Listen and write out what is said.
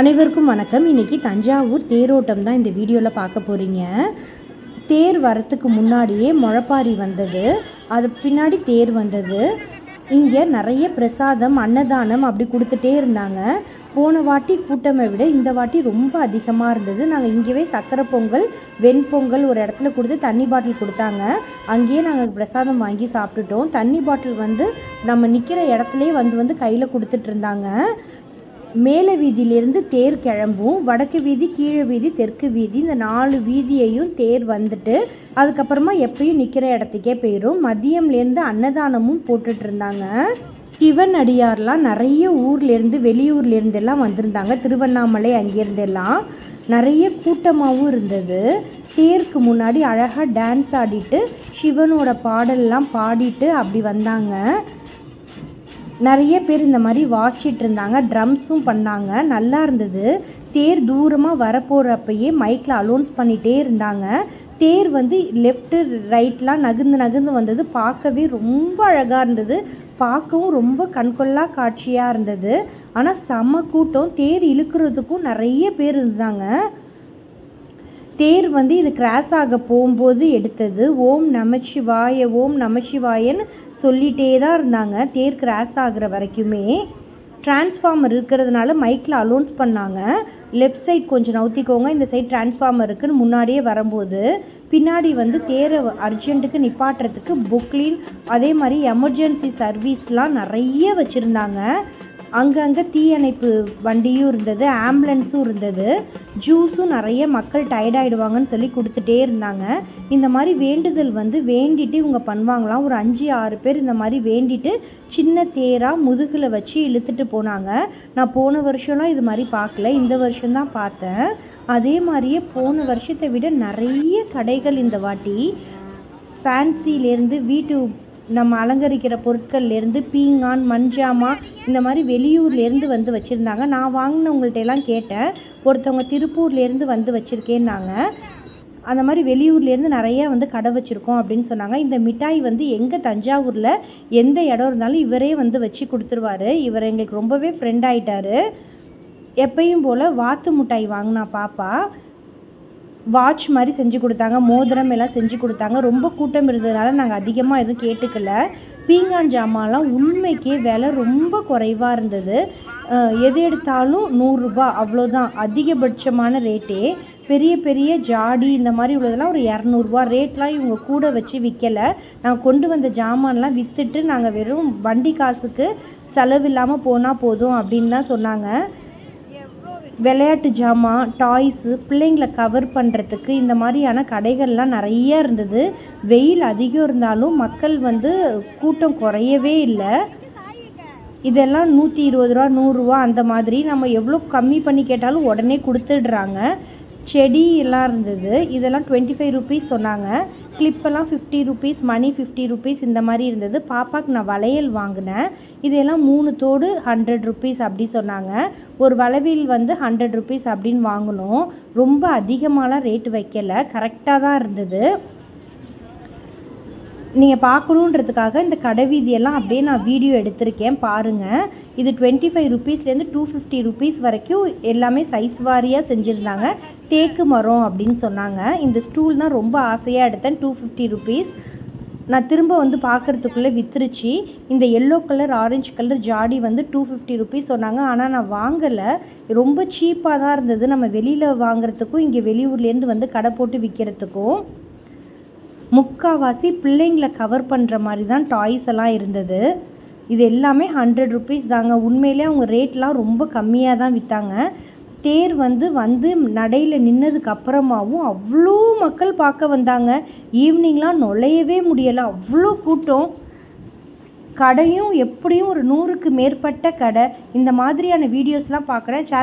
அனைவருக்கும் வணக்கம். இன்னைக்கு தஞ்சாவூர் தேரோட்டம் தான் இந்த வீடியோவில் பார்க்க போகிறீங்க. தேர் வரத்துக்கு முன்னாடியே முளைப்பாரி வந்தது, அது பின்னாடி தேர் வந்தது. இங்கே நிறைய பிரசாதம் அன்னதானம் அப்படி கொடுத்துட்டே இருந்தாங்க. போன வாட்டி கூட்டமை விட இந்த வாட்டி ரொம்ப அதிகமாக இருந்தது. நாங்கள் இங்கேயே சக்கரை பொங்கல் வெண்பொங்கல் ஒரு இடத்துல கொடுத்து தண்ணி பாட்டில் கொடுத்தாங்க. அங்கேயே நாங்கள் பிரசாதம் வாங்கி சாப்பிட்டுட்டோம். தண்ணி பாட்டில் நம்ம நிற்கிற இடத்துலையே வந்து கையில் கொடுத்துட்டு இருந்தாங்க. மேலே வீதியிலேருந்து தேர் கிளம்பும். வடக்கு வீதி, கீழே வீதி, தெற்கு வீதி, இந்த 4 வீதியையும் தேர் வந்துட்டு அதுக்கப்புறமா எப்பயும் நிற்கிற இடத்துக்கே போயிடும். மதியம்லேருந்து அன்னதானமும் போட்டுட்டு இருந்தாங்க. சிவன் அடியார்லாம் நிறைய ஊர்லேருந்து வெளியூர்லேருந்து எல்லாம் வந்திருந்தாங்க. திருவண்ணாமலை அங்கேருந்தெல்லாம் நிறைய கூட்டமாகவும் இருந்தது. தேருக்கு முன்னாடி அழகாக டான்ஸ் ஆடிட்டு சிவனோட பாடல்லாம் பாடிட்டு அப்படி வந்தாங்க. நிறைய பேர் இந்த மாதிரி வாட்சிட்டு இருந்தாங்க. ட்ரம்ஸும் பண்ணாங்க, நல்லா இருந்தது. தேர் தூரமாக வரப்போகிறப்பயே மைக்கில் அலௌன்ஸ் பண்ணிகிட்டே இருந்தாங்க. தேர் லெஃப்ட்டு ரைட்லாம் நகர்ந்து வந்தது. பார்க்கவே ரொம்ப அழகாக இருந்தது. பார்க்கவும் ரொம்ப கண்கொள்ளா காட்சியாக இருந்தது. ஆனால் செம கூட்டம். தேர் இழுக்கிறதுக்கும் நிறைய பேர் இருந்தாங்க. தேர் இது கிராஸ் ஆக போகும்போது எடுத்தது. ஓம் நமச்சிவாய ஓம் நமச்சிவாயன்னு சொல்லிகிட்டே தான் இருந்தாங்க தேர் கிராஸ் ஆகிற வரைக்குமே. டிரான்ஸ்ஃபார்மர் இருக்கிறதுனால மைக்கில் அலௌன்ஸ் பண்ணாங்க. லெஃப்ட் சைட் கொஞ்சம் நவுத்திக்கோங்க, இந்த சைட் டிரான்ஸ்ஃபார்மர் இருக்குன்னு முன்னாடியே வரும்போது பின்னாடி தேரை அர்ஜென்ட்டுக்கு நிப்பாட்டுறதுக்கு புக்லீன் அதே மாதிரி எமர்ஜென்சி சர்வீஸ்லாம் நிறைய வச்சுருந்தாங்க. அங்கங்கே தீயணைப்பு வண்டியும் இருந்தது, ஆம்புலன்ஸும் இருந்தது. ஜூஸும் நிறைய மக்கள் டயர்டாயிடுவாங்கன்னு சொல்லி கொடுத்துட்டே இருந்தாங்க. இந்த மாதிரி வேண்டுதல் வேண்டிட்டு இவங்க பண்ணுவாங்களாம். ஒரு 5-6 பேர் இந்த மாதிரி வேண்டிட்டு சின்ன தேராக முதுகில் வச்சு இழுத்துட்டு போனாங்க. நான் போன வருஷம்லாம் இது மாதிரி பார்க்கல, இந்த வருஷம்தான் பார்த்தேன். அதே மாதிரியே போன வருஷத்தை விட நிறைய கடைகள் இந்த வாட்டி ஃபேன்சிலேருந்து வீட்டு நம்ம அலங்கரிக்கிற பொருட்கள்லேருந்து பீங்கான் மண்ஜாமா இந்த மாதிரி வெளியூர்லேருந்து வச்சுருந்தாங்க. நான் வாங்கினவங்கள்ட்ட எல்லாம் கேட்டேன். ஒருத்தவங்க திருப்பூர்லேருந்து வச்சுருக்கேன்னாங்க. அந்த மாதிரி வெளியூர்லேருந்து நிறையா கடை வச்சுருக்கோம் அப்படின்னு சொன்னாங்க. இந்த மிட்டாய் எங்கள் தஞ்சாவூரில் எந்த இடம் இருந்தாலும் இவரே வச்சு கொடுத்துருவாரு. இவர் எங்களுக்கு ரொம்பவே ஃப்ரெண்ட் ஆகிட்டாரு. எப்பயும் போல் வாத்து மிட்டாய் வாங்கினா பாப்பா வாட்ச் மாதிரி செஞ்சு கொடுத்தாங்க, மோதிரம் எல்லாம் செஞ்சு கொடுத்தாங்க. ரொம்ப கூட்டம் இருந்ததுனால நாங்கள் அதிகமாக எதுவும் கேட்டுக்கல. பீங்கான் ஜாமான்லாம் உண்மைக்கே விலை ரொம்ப குறைவாக இருந்தது. எது எடுத்தாலும் 100 ரூபா அவ்வளோதான் அதிகபட்சமான ரேட்டே. பெரிய பெரிய ஜாடி இந்த மாதிரி உள்ளதெல்லாம் ஒரு 200 ரூபா. ரேட்லாம் இவங்க கூட வச்சு விற்கலை. நாங்கள் கொண்டு வந்த ஜாமான்லாம் விற்றுட்டு நாங்கள் வெறும் வண்டி காசுக்கு செலவு இல்லாமல் போனால் போதும் அப்படின்னு தான் சொன்னாங்க. விளையாட்டு ஜாமான், டாய்ஸு, பிள்ளைங்களை கவர் பண்ணுறதுக்கு இந்த மாதிரியான கடைகள்லாம் நிறைய இருந்தது. வெயில் அதிகம் இருந்தாலும் மக்கள் கூட்டம் குறையவே இல்லை. இதெல்லாம் 120 ரூபா 100 ரூபா அந்த மாதிரி நம்ம எவ்வளோ கம்மி பண்ணி கேட்டாலும் உடனே கொடுத்துடுறாங்க. செடி எல்லாம் இருந்தது. இதெல்லாம் 25 ருபீஸ் சொன்னாங்க. கிளிப்பெல்லாம் 50 ருபீஸ், மணி 50 ருபீஸ் இந்த மாதிரி இருந்தது. பாப்பாவுக்கு நான் வளையல் வாங்கினேன். இதெல்லாம் 3 தோடு 100 ருபீஸ் அப்படி சொன்னாங்க. ஒரு வளையல் 100 ருபீஸ் அப்படின்னு வாங்கினோம். ரொம்ப அதிகமாகலாம் ரேட்டு வைக்கலை, கரெக்டாக தான் இருந்தது. நீங்கள் பார்க்கணுன்றதுக்காக இந்த கடை வீதியெல்லாம் அப்படியே நான் வீடியோ எடுத்திருக்கேன், பாருங்கள். இது 25 ருபீஸ்லேருந்து 250 ருபீஸ் வரைக்கும் எல்லாமே சைஸ் வாரியாக செஞ்சுருந்தாங்க. தேக்கு மரம் அப்படின்னு சொன்னாங்க. இந்த ஸ்டூல் தான் ரொம்ப ஆசையாக எடுத்தேன், 250 ருபீஸ். நான் திரும்ப பார்க்குறதுக்குள்ளே விற்றுருச்சு. இந்த எல்லோ கலர் ஆரஞ்சு கலர் ஜாடி 250 ருபீஸ் சொன்னாங்க. ஆனால் நான் வாங்கலை, ரொம்ப சீப்பாக தான் இருந்தது. நம்ம வெளியில் வாங்குறதுக்கும் இங்கே வெளியூர்லேருந்து கடை போட்டு விற்கிறதுக்கும் முக்கால்வாசி பிள்ளைங்களை கவர் பண்ணுற மாதிரி தான் டாய்ஸ் எல்லாம் இருந்தது. இது எல்லாமே 100 ருபீஸ் தாங்க. உண்மையிலே அவங்க ரேட்லாம் ரொம்ப கம்மியாக தான் விற்றாங்க. தேர் நடையில் நின்னதுக்கு அப்புறமாவும் அவ்வளோ மக்கள் பார்க்க வந்தாங்க. ஈவினிங்லாம் நுழையவே முடியலை, அவ்வளோ கூட்டம். கடையும் எப்படியும் ஒரு 100க்கு மேற்பட்ட கடை. இந்த மாதிரியான வீடியோஸ்லாம் பார்க்குறேன். சேனல்